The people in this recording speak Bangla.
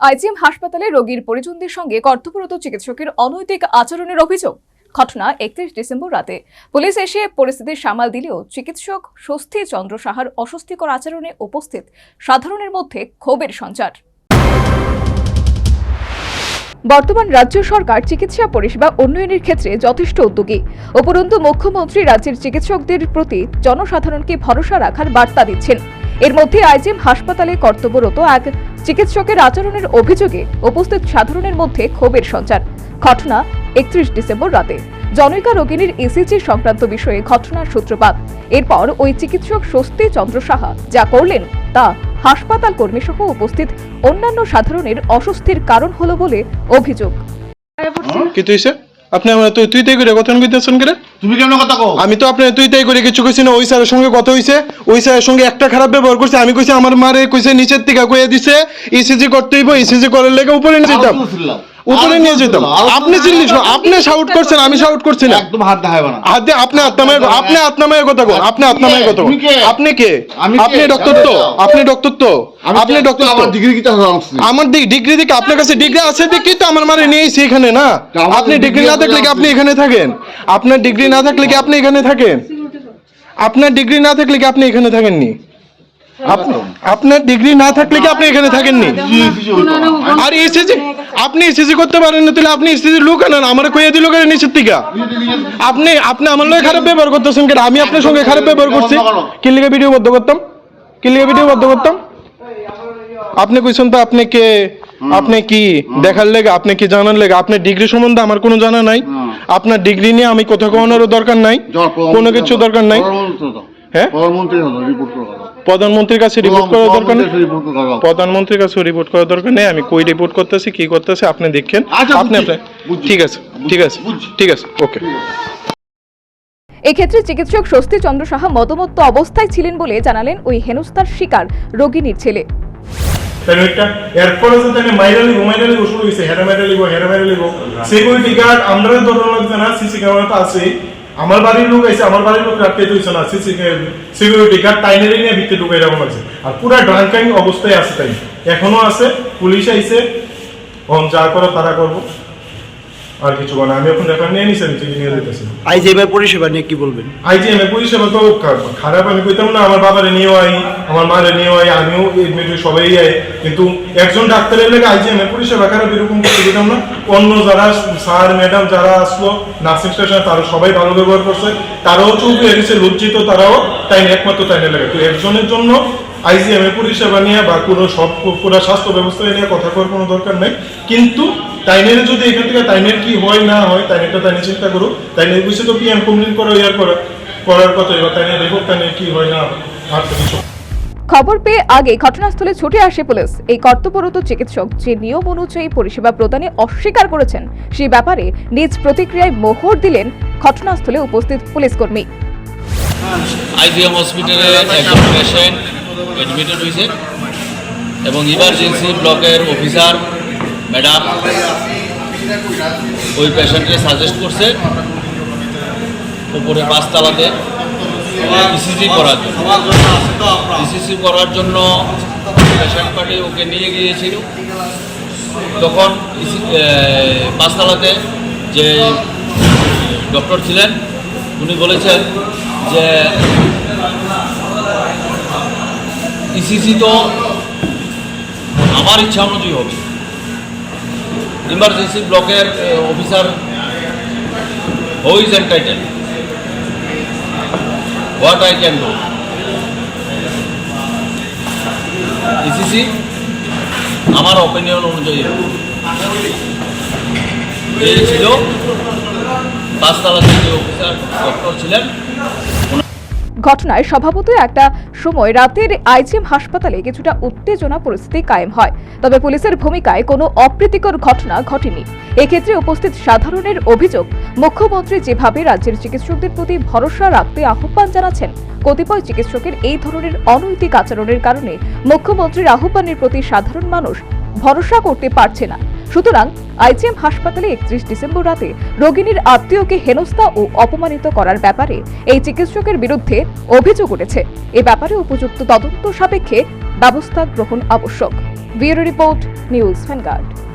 আইজিএম হাসপাতালে রোগীর পরিজনদের সঙ্গে কর্তব্যরত চিকিৎসকের অনৈতিক আচরণের অভিযোগ। ঘটনা 31 ডিসেম্বর রাতে পুলিশ এসে পরিস্থিতি সামাল দিলেও চিকিৎসক স্বস্তি চন্দ্র সাহার অস্বস্তিকর আচরণে উপস্থিত সাধারণের মধ্যে ক্ষোভের সঞ্চার। বর্তমান রাজ্য সরকার চিকিৎসা পরিষেবা উন্নয়নের ক্ষেত্রে যথেষ্ট উদ্যোগী। উপরন্তু মুখ্যমন্ত্রী রাজ্যের চিকিৎসকদের প্রতি জনসাধারণকে ভরসা রাখার বার্তা দিচ্ছেন। এর মধ্যে আইজিএম হাসপাতালে কর্তব্যরত এক চিকিৎসকের আচরণের অভিযোগে উপস্থিত সাধারণের মধ্যে ক্ষোভের সঞ্চার। ঘটনা 31 ডিসেম্বর রাতে জনৈকা রোগিনীর ইসিজি সংক্রান্ত বিষয়ে ঘটনার সূত্রপাত। এরপর ওই চিকিৎসক স্বস্তি চন্দ্র সাহা যা করলেন তা হাসপাতাল কর্মী সহ উপস্থিত অন্যান্য সাধারণের অস্বস্তির কারণ হলো বলে অভিযোগ। আপনি আমার তুই তাই করে কথা কইতেছেন কেন? তুমি কেন কথা কও? আমি তো আপনার তুই তাই করে কিছু কইছি না। ওই স্যারের সঙ্গে কথা হইছে, ওই স্যারের সঙ্গে একটা খারাপ ব্যবহার করছে। আমি কইছি আমার মারে কইছে নিচের থেকে কইয়া দিছে ইসিজি করতে হইব, ইসিজি করার লেগে উপরে নিয়ে যেতাম, উপরে নিয়ে যেতাম। আপনি চিল্লিস, আপনি শাউট করছেন, আমি শাউট করছি না। একদম হাত দেখাইবা না। হাত দিয়ে আপনি আত্মাময় কথা কোন, আপনি আত্মাময় কথা কোন। আপনি কে? আপনি ডক্টর তো, আপনি ডক্টর তো, আপনি ডক্টর। আমার ডিগ্রি কি তাহলে আছে? আমার ডিগ্রি দেখে আপনার কাছে ডিগ্রি আছে দেখি তো আমার মারে নিয়েছি এখানে না। আপনি ডিগ্রি না থাকলে কি আপনি এখানে থাকেন? আপনার ডিগ্রি না থাকলে কি আপনি এখানে থাকেন? আপনার ডিগ্রি না থাকলে কি আপনি এখানে থাকেননি? আপনার ডিগ্রি না থাকলে কি আপনি এখানে থাকেননি? আর ইসিজি আপনি ইসিজি করতে পারেন না, তাহলে আপনি ইসিজি লুক আনেন। আমার কইয়া দিল কেন নিচের থেকে? আপনি আমার লগে খারাপ ব্যবহার করতেছেন কেন? আমি আপনার সঙ্গে খারাপ ব্যবহার করছি? কি লিগে ভিডিও বদ্ধ করতাম? কি লিগে ভিডিও বদ্ধ করতাম? আপনি কইছেন তো আপনি কে, আপনি কি দেখার লেগে, আপনি কি জানার লেগে? আপনার ডিগ্রি সম্বন্ধে আমার কোনো জানা নাই। আপনার ডিগ্রি নিয়ে আমি কথা কওয়ানোরও দরকার নাই, কোনো কিছু দরকার নাই। হ্যাঁ, প্রধানমন্ত্রীর কাছে রিপোর্ট করার দরকার নেই। প্রধানমন্ত্রীর কাছে রিপোর্ট করার দরকার নেই। আমি কই রিপোর্ট করতেছি, কি করতেছি আপনি দেখেন। আপনি ঠিক আছে, ঠিক আছে, ঠিক আছে, ওকে। এক্ষেত্রে চিকিৎসক স্বস্তি চন্দ্র সাহা মদমত্ত অবস্থায় ছিলেন বলে জানালেন ওই হেনস্থার শিকার রোগিনীর ছেলে। সিকিউরিটি গার্ড আমরা ধরন লাগছে না, সিসি ক্যামেরা তো আছে। আমার বাড়ির লোক আছে, আমার বাড়ির লোক রাখতে দিচ্ছে না, সিকিউরিটি গার্ড টাইনারি নিয়ে ভিতরে ঢুকে যাবো লাগছে। আর পুরা ড্রাঙ্কিং অবস্থায় আছে, তাই এখনো আছে। পুলিশ আইছে, যা করো তারা করবো, আর কিছু না। আমি এখন রেফার নিয়ে নিছি, নিয়ে যেতেছি। আইজিএম এর পরিষেবা নিয়ে কি বলবেন? আইজিএম এর পরিষেবা তো খারাপ আমি কইতাম না। আমার বাবারে নিয়েও আই, আমার মারে নিয়েও আই, আমিও এডমিট সবাই আই। কিন্তু একজন ডাক্তারের লেগে আইজিএম এর পরিষেবা খারাপ এরকম করতে দিতাম না। অন্য যারা স্যার ম্যাডাম যারা আসলো নার্সিং স্টেশনে, তারা সবাই ভালো ব্যবহার করছে। তারাও চুপ হয়ে গেছে, লজ্জিত। তারাও তাই একমাত্র তাইনে লাগে। তো একজনের জন্য আইজিএম এর পরিষেবা নিয়ে বা কোনো সব পুরো স্বাস্থ্য ব্যবস্থা নিয়ে কথা করার কোনো দরকার নেই। কিন্তু তাইনের যদি এখান থেকে তাইনের কি হয় না হয়, তাইনেরটা তাইনে চিন্তা করুক। তাইনের বিষয়ে তো পিএম কমপ্লেন করো, করার কথা। এবার তাইনের দেখো তাইনের কি হয় না। আর কিছু খবর পেয়ে আগে ঘটনাস্থলে ছুটে আসে পুলিশ। এই কর্তব্যরত চিকিৎসক যে নিয়ম অনুযায়ী পরিষেবা প্রদানে অস্বীকার করেছেন, সেই ব্যাপারে নিজ প্রতিক্রিয়ায় মোহর দিলেন ঘটনাস্থলে উপস্থিত পুলিশ কর্মী। আইজিএম হসপিটালে একজন পেশেন্ট অ্যাডমিটেড হয়েছে এবং ইমার্জেন্সি ব্লকের অফিসার ম্যাডাম ওই পেশেন্টকে সাজেস্ট করছে উপরে 5 তলাতে ইসিজি করার জন্য। ইসিজি করার জন্য পেশেন্ট পার্টি ওকে নিয়ে গিয়েছিল। তখন 5 তলাতে যে ডক্টর ছিলেন উনি বলেছেন যে ইসিজি তো আমার ইচ্ছা অনুযায়ী হবে। ইমার্জেন্সি ব্লকের officer who is entitled, what I can do. ECC আমার অপিনিয়ন অনুযায়ী এই ছিল। 5 তলাতে যে অফিসার ডক্টর ছিলেন। ঘটনায় স্বভাবতই একটা সময় রাতের আইজিএম হাসপাতালে কিছুটা উত্তেজনা পরিস্থিতি কায়েম হয়। তবে পুলিশের ভূমিকায় কোনো অপ্রীতিকর ঘটনা ঘটেনি। এক্ষেত্রে উপস্থিত সাধারণের অভিযোগ, মুখ্যমন্ত্রী যেভাবে রাজ্যের চিকিৎসকদের প্রতি ভরসা রাখতে আহ্বান জানাচ্ছেন, কতিপয় চিকিৎসকের এই ধরনের অনৈতিক আচরণের কারণে মুখ্যমন্ত্রীর আহ্বানের প্রতি সাধারণ মানুষ ভরসা করতে পারছে না। সুতরাং আইজিএম হাসপাতালে 31 ডিসেম্বর রাতে রোগিনীর আত্মীয়কে হেনস্থা ও অপমানিত করার ব্যাপারে এই চিকিৎসকের বিরুদ্ধে অভিযোগ উঠেছে। এ ব্যাপারে উপযুক্ত তদন্ত সাপেক্ষে ব্যবস্থা গ্রহণ আবশ্যক। Bureau report, news vanguard.